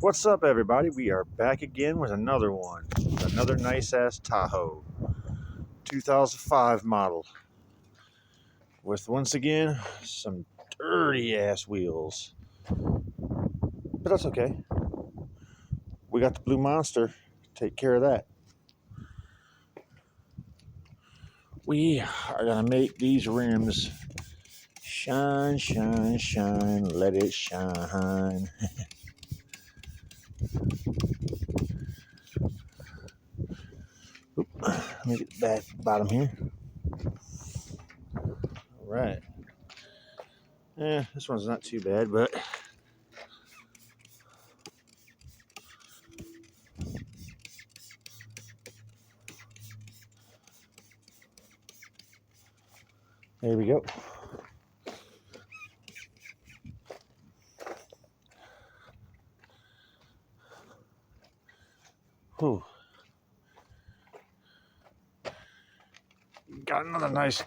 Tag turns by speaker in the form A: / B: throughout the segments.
A: What's up, everybody? We are back again with another one. Another nice ass Tahoe. 2005 model. With once again some dirty ass wheels. But that's okay. We got the Blue Monster. Take care of that. We are going to make these rims shine, shine, shine. Let it shine. Oop, let me get the back bottom here. All right. This one's not too bad, but there we go. Whew. Got another nice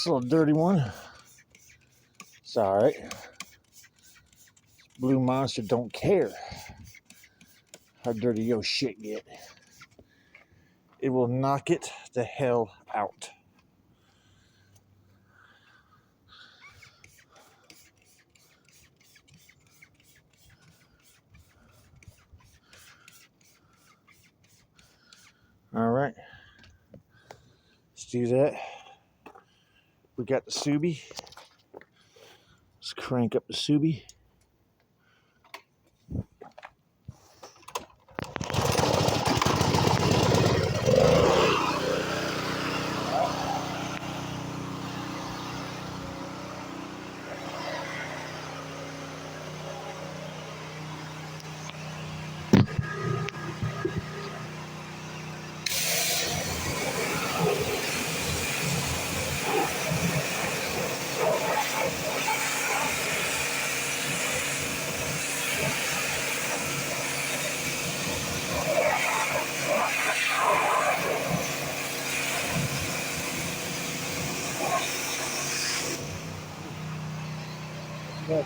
A: little dirty one. It's all right. Blue Monster don't care how dirty your shit get. It will knock it the hell out. All right. Let's do that. We got the Subi. Let's crank up the Subi. Good.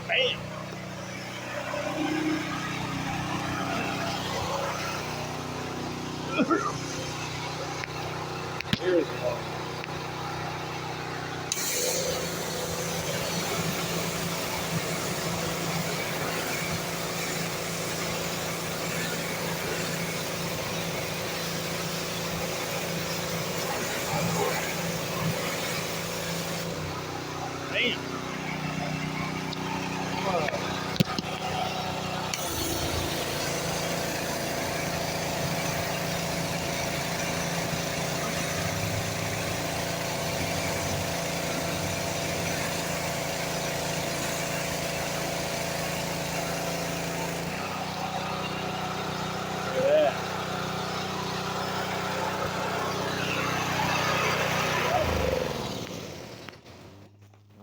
A: Bam! Here's one. Bam! Look at that.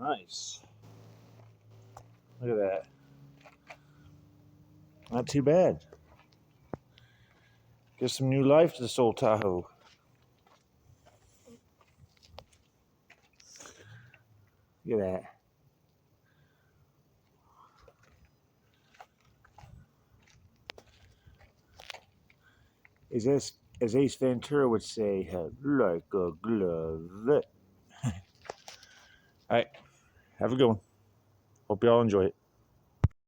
A: Nice. Look at that. Not too bad. Give some new life to this old Tahoe. Look at that. As Ace Ventura would say, like a glove. All right. Have a good one. Hope y'all enjoy it.